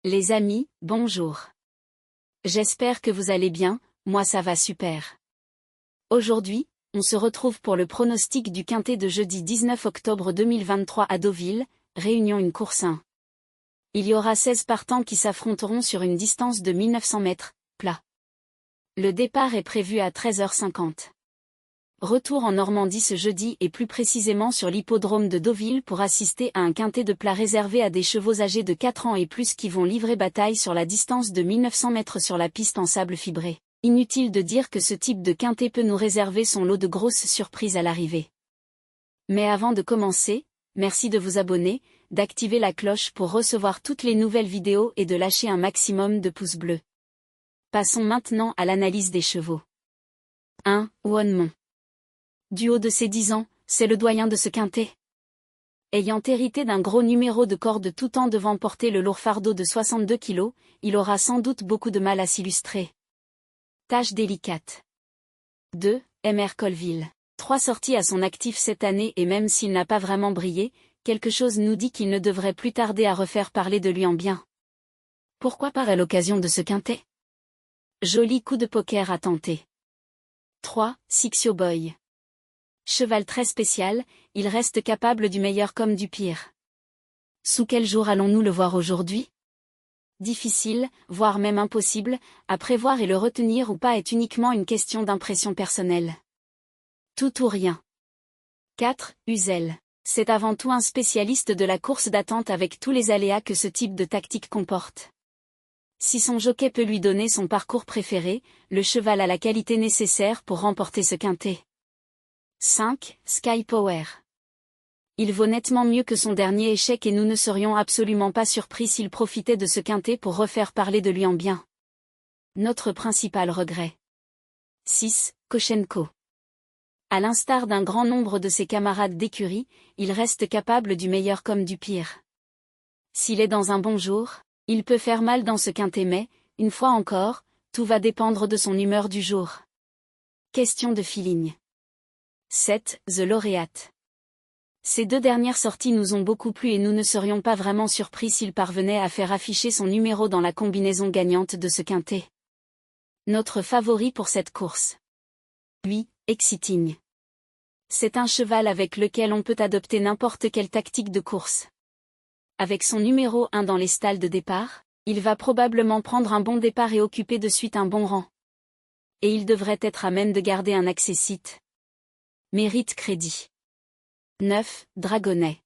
Les amis, bonjour. J'espère que vous allez bien, moi ça va super. Aujourd'hui, on se retrouve pour le pronostic du quintet de jeudi 19 octobre 2023 à Deauville, Réunion 1 course 1. Il y aura 16 partants qui s'affronteront sur une distance de 1900 mètres, plat. Le départ est prévu à 13h50. Retour en Normandie ce jeudi et plus précisément sur l'hippodrome de Deauville pour assister à un quintet de plat réservé à des chevaux âgés de 4 ans et plus qui vont livrer bataille sur la distance de 1900 mètres sur la piste en sable fibré. Inutile de dire que ce type de quintet peut nous réserver son lot de grosses surprises à l'arrivée. Mais avant de commencer, merci de vous abonner, d'activer la cloche pour recevoir toutes les nouvelles vidéos et de lâcher un maximum de pouces bleus. Passons maintenant à l'analyse des chevaux. 1. Wonmont. Du haut de ses 10 ans, c'est le doyen de ce quintet. Ayant hérité d'un gros numéro de corde tout en devant porter le lourd fardeau de 62 kg, il aura sans doute beaucoup de mal à s'illustrer. Tâche délicate. 2. Mr Colville. 3 sorties à son actif cette année et même s'il n'a pas vraiment brillé, quelque chose nous dit qu'il ne devrait plus tarder à refaire parler de lui en bien. Pourquoi pas à l'occasion de ce quintet? Joli coup de poker à tenter. 3. Sixio Boy. Cheval très spécial, il reste capable du meilleur comme du pire. Sous quel jour allons-nous le voir aujourd'hui? Difficile, voire même impossible, à prévoir et le retenir ou pas est uniquement une question d'impression personnelle. Tout ou rien. 4. Uzel. C'est avant tout un spécialiste de la course d'attente avec tous les aléas que ce type de tactique comporte. Si son jockey peut lui donner son parcours préféré, le cheval a la qualité nécessaire pour remporter ce quintet. 5. Sky Power. Il vaut nettement mieux que son dernier échec et nous ne serions absolument pas surpris s'il profitait de ce quintet pour refaire parler de lui en bien. Notre principal regret. 6. Koshenko. À l'instar d'un grand nombre de ses camarades d'écurie, il reste capable du meilleur comme du pire. S'il est dans un bon jour, il peut faire mal dans ce quintet mais, une fois encore, tout va dépendre de son humeur du jour. Question de feeling. 7. The Laureate. Ces 2 dernières sorties nous ont beaucoup plu et nous ne serions pas vraiment surpris s'il parvenait à faire afficher son numéro dans la combinaison gagnante de ce quintet. Notre favori pour cette course. 8. Exciting. C'est un cheval avec lequel on peut adopter n'importe quelle tactique de course. Avec son numéro 1 dans les stalles de départ, il va probablement prendre un bon départ et occuper de suite un bon rang. Et il devrait être à même de garder un accessite. Mérite crédit. 9. Dragonnet.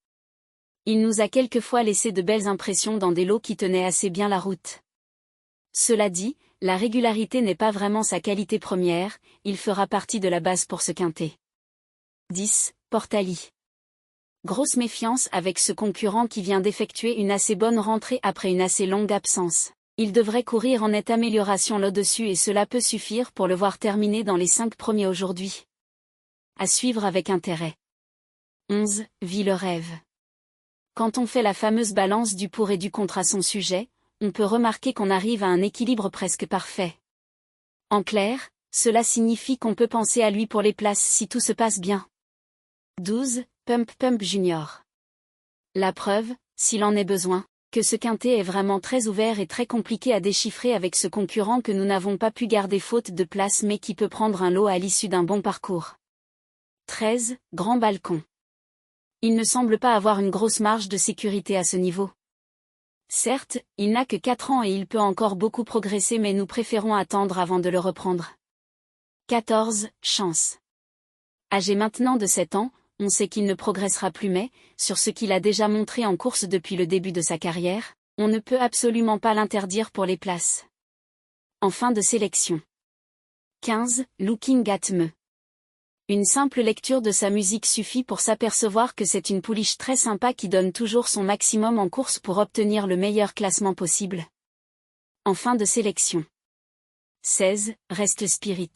Il nous a quelquefois laissé de belles impressions dans des lots qui tenaient assez bien la route. Cela dit, la régularité n'est pas vraiment sa qualité première, il fera partie de la base pour ce quintet. 10. Portali. Grosse méfiance avec ce concurrent qui vient d'effectuer une assez bonne rentrée après une assez longue absence. Il devrait courir en nette amélioration là-dessus et cela peut suffire pour le voir terminer dans les 5 premiers aujourd'hui. À suivre avec intérêt. 11. Vie le rêve. Quand on fait la fameuse balance du pour et du contre à son sujet, on peut remarquer qu'on arrive à un équilibre presque parfait. En clair, cela signifie qu'on peut penser à lui pour les places si tout se passe bien. 12. Pump Pump Junior. La preuve, s'il en est besoin, que ce quintet est vraiment très ouvert et très compliqué à déchiffrer avec ce concurrent que nous n'avons pas pu garder faute de place mais qui peut prendre un lot à l'issue d'un bon parcours. 13. Grand Balcon. Il ne semble pas avoir une grosse marge de sécurité à ce niveau. Certes, il n'a que 4 ans et il peut encore beaucoup progresser mais nous préférons attendre avant de le reprendre. 14. Chance. Âgé maintenant de 7 ans, on sait qu'il ne progressera plus mais, sur ce qu'il a déjà montré en course depuis le début de sa carrière, on ne peut absolument pas l'interdire pour les places. En fin de sélection. 15. Looking at Me. Une simple lecture de sa musique suffit pour s'apercevoir que c'est une pouliche très sympa qui donne toujours son maximum en course pour obtenir le meilleur classement possible. En fin de sélection. 16. Reste Spirit.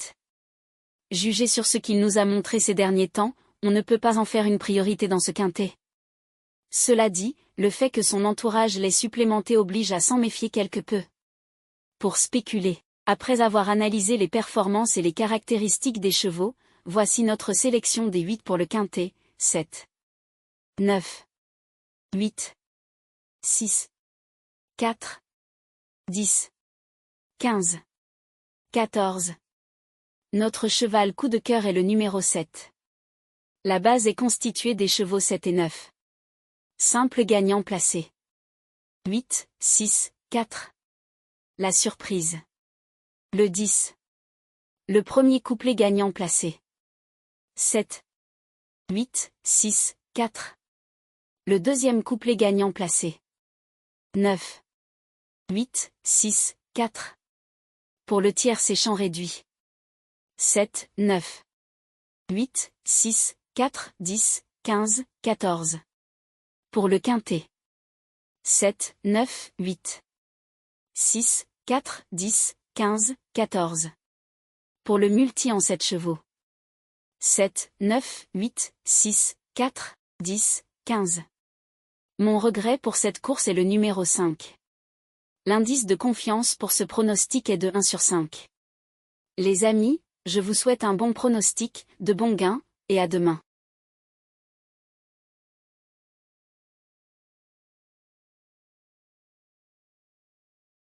Jugé sur ce qu'il nous a montré ces derniers temps, on ne peut pas en faire une priorité dans ce quintet. Cela dit, le fait que son entourage l'ait supplémenté oblige à s'en méfier quelque peu. Pour spéculer, après avoir analysé les performances et les caractéristiques des chevaux, voici notre sélection des 8 pour le quintet. 7. 9. 8. 6. 4. 10, 15, 14. Notre cheval coup de cœur est le numéro 7. La base est constituée des chevaux 7 et 9. Simple gagnant placé. 8, 6, 4. La surprise. Le 10. Le premier couplet gagnant placé. 7, 8, 6, 4. Le deuxième couplet gagnant placé. 9, 8, 6, 4. Pour le tiers c'est champ réduit. 7, 9, 8, 6, 4, 10, 15, 14. Pour le quintet. 7, 9, 8, 6, 4, 10, 15, 14. Pour le multi en 7 chevaux. 7, 9, 8, 6, 4, 10, 15. Mon regret pour cette course est le numéro 5. L'indice de confiance pour ce pronostic est de 1 sur 5. Les amis, je vous souhaite un bon pronostic, de bons gains, et à demain.